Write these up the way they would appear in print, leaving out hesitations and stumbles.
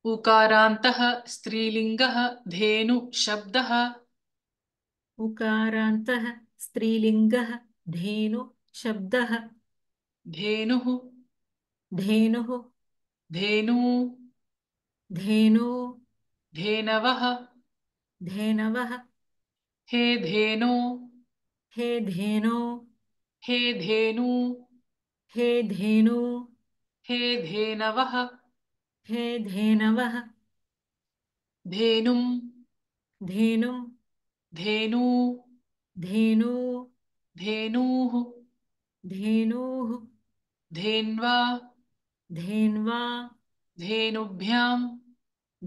उकारान्तः स्त्रीलिङ्गः धेनु शब्दः। उकारान्तः स्त्रीलिङ्गः धेनु शब्दः। धेनुः धेनुः धेनू धेनु धेनवः। धेनवः। हे धेनो हे धेनो हे धेनू हे धेनु हे धेनवः। हे धेनवः। धेनुम् धेनुं धेनू धेनु धेनूः धेनुः धेन्वा धेन्वा धेनुभ्यां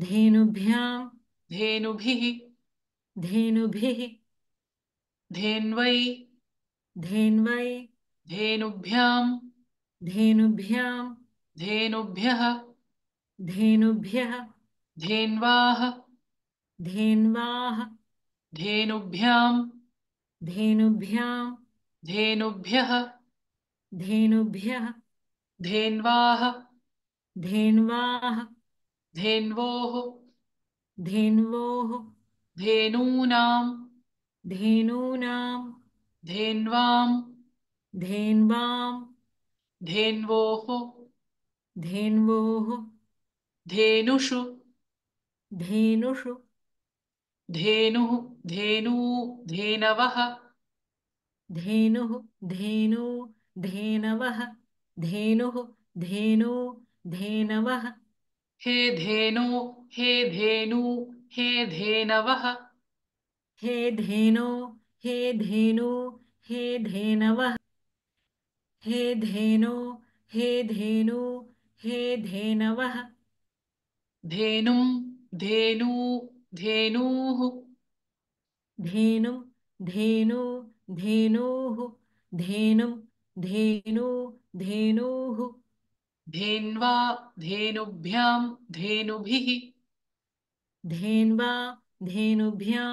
धेनुभ्यां धेनुभिः धेनुभिः धेन्वै धेन्वै धेनुभ्यां धेनुभ्यां धेनुभ्यः धेनुभ्यः धेन्वाः धेन्वाः धेनुभ्यां धेनुभ्यां धेनुभ्यः धेनुभ्यः धेन्वाः धेन्वाः धेन्वोः धेन्वोः धेनूनां धेनूनां धेन्वां धेन्वां धेन्वोः धेन्वोः धेनुषु धेनुषु धेनुः धेनू धेनवः। धेनुः धेनु धेनवः धेनुः धेनु धेनवः। हे धेनो हे धेनू हे धेनवः। हे धेनो हे धेनु हे धेनवः। हे धेनो हे धेनु हे धेनवः। धेनुं धेनू धेनूः धेनुं धेनु धेनुः धेनुं धेनु धेनुः। धेन्वा धेनुभ्यां धेनुभिः धेन्वा धेनुभ्यां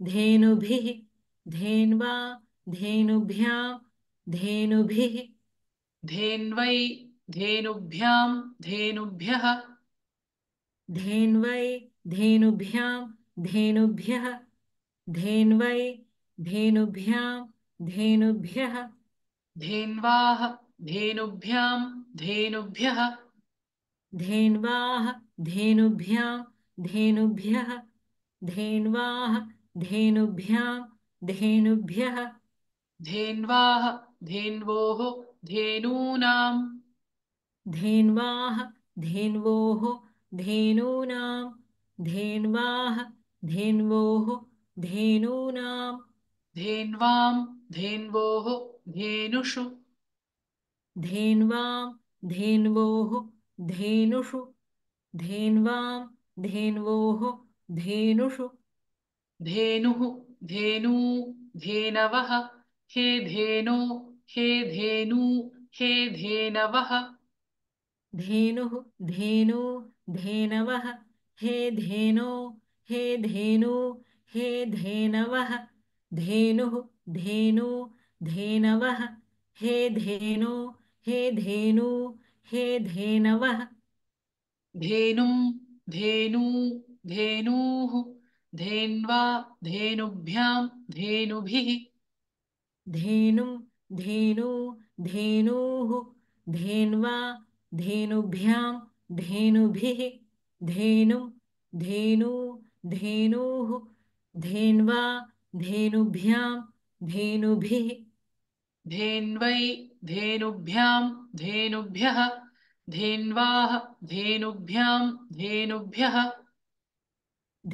धेनुभिः धेन्वा धेनुभ्यां धेनुभिः। धेन्वै धेनुभ्यां धेनुभ्यः धेन्वै धेनुभ्यां धेनुभ्यः धेन्वै धेनुभ्यां धेनुभ्यः। धेन्वाः धेनुभ्यां धेनुभ्यः धेन्वाः धेनुभ्यां धेनुभ्यः धेन्वाः धेनुभ्यां धेनुभ्यः। धेन्वाः धेन्वोः धेनूनां धेन्वाः धेन्वोः धेनूनां धेन्वाः धेन्वोः धेनूनां धेन्वां धेन्वोः धेनुषु धेन्वां धेन्वोः धेनुषु धेन्वां धेन्वोः धेनुषु। धेनुः धेनू धेनवः। हे धेनो हे धेनू हे धेनवः। धेनुः धेनु धेनवः हे धेनो हे धेनु हे धेनवः। धेनुः धेनु धेनवः हे धेनो हे धेनु हे धेनवः। धेनुं धेनू धेनूः धेन्वा धेनुभ्यां धेनुभिः धेनुं धेनु धेनुः धेन्वा धेनुभ्यां धेनुभिः धेनुं धेनु धेनुः धेन्वा धेनुभ्यां धेनुभिः। धेन्वै धेनुभ्यां धेनुभ्यः धेन्वाः धेनुभ्यां धेनुभ्यः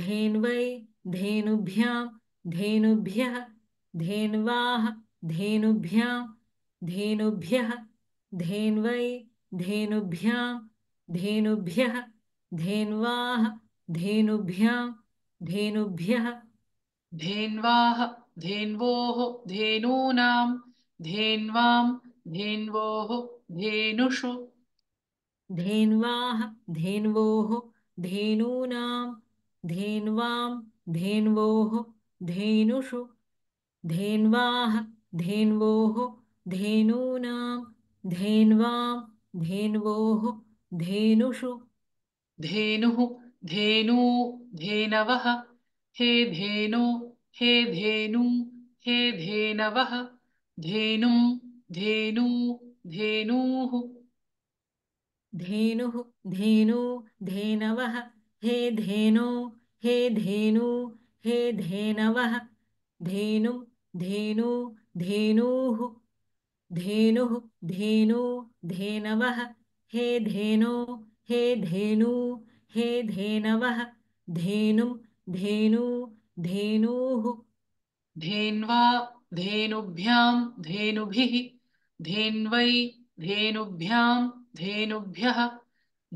धेन्वै धेनुभ्यां धेनुभ्यः धेन्वाः धेनुभ्यां धेनुभ्यः धेन्वै धेनुभ्यां धेनुभ्यः धेन्वाः धेनुभ्यां धेनुभ्यः। धेन्वाः धेन्वोः धेनूनां धेन्वां धेन्वोः धेनुषु धेन्वाः धेन्वोः धेनूनां धेन्वां धेन्वोः धेनुषु धेन्वाः धेन्वोः धेनूनां धेन्वां धेन्वोः धेनुषु। धेनुः धेनू धेनवः हे धेनो हे धेनु हे धेनवः धेनुं धेनू धेनूः धेनुः धेनु धेनवः हे धेनो हे धेनु हे धेनवः धेनुं धेनु धेनूः धेनुः धेनु धेनवः हे धेनो हे धेनु हे धेनवः धेनुं धेनु धेनूः धेन्वा धेनुभ्यां धेनुभिः धेन्वै धेनुभ्यां धेनुभ्यः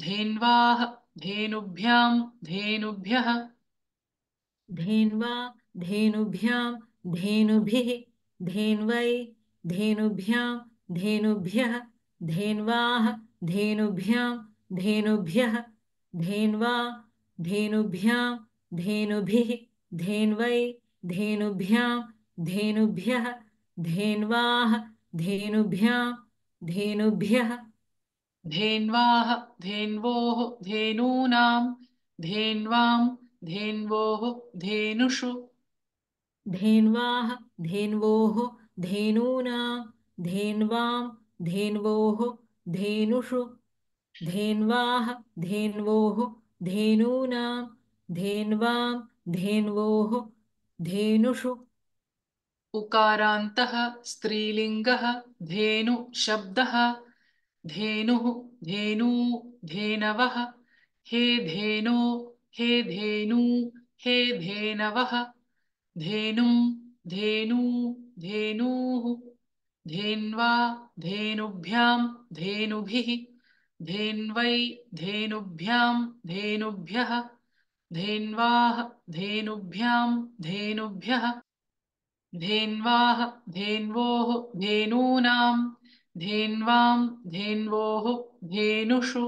धेन्वाः धेनुभ्यां धेनुभ्यः धेन्वा धेनुभ्यां धेनुभिः धेन्वै धेनुभ्यां धेनुभ्यः धेन्वाः धेनुभ्यां धेनुभ्यः धेन्वा धेनुभ्यां धेनुभिः धेन्वै धेनुभ्यां धेनुभ्यः धेन्वाः धेनुभ्यां धेनुभ्यः धेन्वाः धेन्वोः धेनूनां धेन्वां धेन्वोः धेनुषु धेन्वाः धेन्वोः धेनूनां धेन्वां धेन्वोः धेनुषु धेन्वाः धेन्वोः धेनूनां धेन्वां धेन्वोः धेनुषु उकारान्तः स्त्रीलिङ्गः धेनु शब्दः धेनुः धेनू धेनवः हे धेनो हे धेनू हे धेनवः धेनुं धेनू धेनूः धेन्वा धेनुभ्यां धेनुभिः धेन्वै धेनुभ्यां धेनुभ्यः धेन्वाः धेनुभ्यां धेनुभ्यः धेन्वाः धेन्वोः धेनूनां धेन्वां धेन्वोः धेनुषु